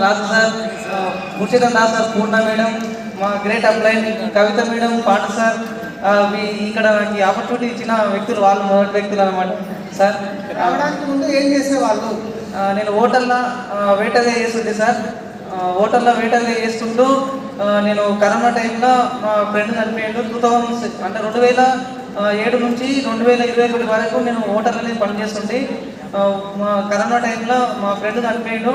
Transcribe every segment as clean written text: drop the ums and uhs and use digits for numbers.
రాజు sir, ముర్షిదన్ Das sir, పూర్ణ madam, మా great upline కవిత madam, Pandu sir, ఇక్కడ నాకు ఆపర్చునిటీ ఇచ్చిన వ్యక్తులు వాళ్ళు మొదటి వ్యక్తులు అనమాట. సార్ రావడానికి ముందు ఏం చేసేవాళ్ళు? నేను హోటల్లో వెయిటర్గా చేస్తుండే సార్. హోటల్లో వెయిటర్గా చేస్తుంటూ నేను కరోనా టైంలో మా ఫ్రెండ్ చనిపోయాడు. 2006 అంటే 2007 నుంచి 2021 వరకు నేను హోటల్లోనే పనిచేస్తుంటే మా కరోనా టైంలో మా ఫ్రెండ్ చనిపోయాడు.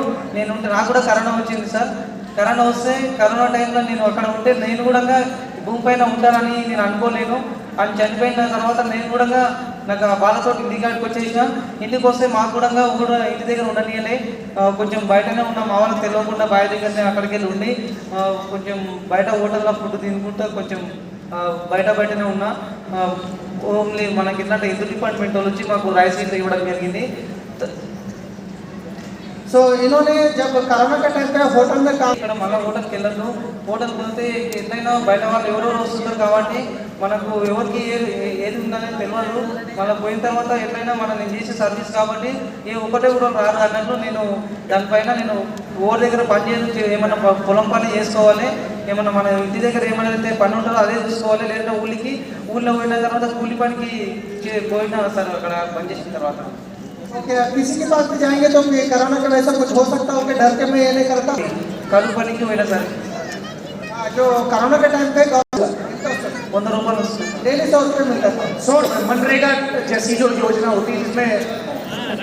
నాకు కూడా కరోనా వచ్చింది సార్. కరోనా వస్తే కరోనా టైంలో నేను అక్కడ ఉంటే నేను కూడా భూమి పైన ఉంటానని నేను అనుకోలేను. అని చనిపోయిన తర్వాత నేను కూడా నాకు ఆ బాధతో ఇంటికాడికి వచ్చేసిన. ఇంటికి వస్తే మాకు కూడా ఇంటి దగ్గర ఉండనియలే, కొంచెం బయటనే ఉన్నాం. మా వాళ్ళకి తెలియకుండా బయట దగ్గరనే అక్కడికి వెళ్ళి ఉండి కొంచెం బయట హోటల్లో ఫుడ్ తినుకుంటూ కొంచెం బయటనే ఉన్నా. ఓన్లీ మనకి ఏంటంటే ఎదురు డిపార్ట్మెంట్ వాళ్ళు వచ్చి మాకు రైస్ ఇవ్వడం జరిగింది. సో इन्होंने जब कोरोना के टाइम पे होटल में काम ఇక్కడ మళ్ళీ హోటల్కి వెళ్ళను. హోటల్కి పోతే ఎట్లయినా బయట వాళ్ళు ఎవరెవరు వస్తున్నారు కాబట్టి మనకు ఎవరికి ఏది ఉందనేది తెలియదు. మళ్ళీ పోయిన తర్వాత ఎట్లయినా నేను చేసే సర్వీస్ కాబట్టి ఒకటే కూడా రాదు అన్నట్లు నేను దానిపైన నేను ఓవర్ దగ్గర పని చేసి ఏమైనా పొలం పని చేసుకోవాలి, ఏమన్నా మన ఇంటి దగ్గర ఏమైనా అయితే పని ఉంటుందో అదే చూసుకోవాలి. లేదంటే ఊళ్ళో పోయిన తర్వాత కూలి పనికి పోయినా సార్ అక్కడ పని చేసిన తర్వాత. ओके, किसी के पास भी जाएंगे तो कोरोना का वैसा कुछ हो सकता हो कि डर के मैं ये नहीं करता? कल पनी की वजह सर जो कोरोना के टाइम पे 100 रुपये डेली 100 रुपये मिलता था. 100 मनरेगा जैसी जो योजना होती है जिसमें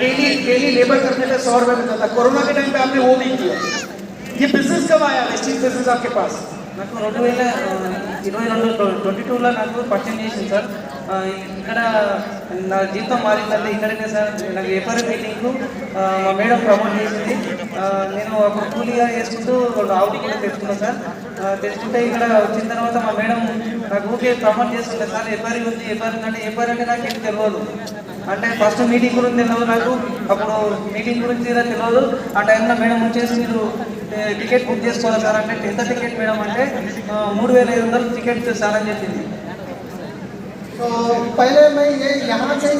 डेली लेबर करने पे 100 रुपये मिलता था. कोरोना के टाइम पे आपने वो नहीं किया. ये बिजनेस कब आया? निश्चित बिजनेस आपके पास నాకు 2022లో నాకు పరిచయం చేసింది సార్. ఇక్కడ నా జీవితం మారిందంటే ఇక్కడనే సార్. నాకు ఏపర్ మీటింగ్కు మా మేడం ప్రమోట్ చేసింది. నేను అప్పుడు కూలీగా చేసుకుంటూ ఆవులు కూడా తెచ్చుకున్నాను సార్. తెచ్చుకుంటే ఇక్కడ వచ్చిన తర్వాత మా మేడం నాకు ఊకే ప్రమోట్ చేస్తుండే సార్. ఏపర్ ఉంది, ఏపర్ అంటే నాకు ఏం తెలియదు. అంటే ఫస్ట్ మీటింగ్ గురించి తెలియదు నాకు. అప్పుడు మీటింగ్ గురించి తెలియదు. ఆ టైంలో మేడం వచ్చేసి మీరు టికెట్ బుక్ చేసుకోవాలి సార్ అంటే ఎంత టికెట్ మేడం అంటే 3500 టికెట్ సార్ అని చెప్పింది. तो पहले मैं ये यहाँ से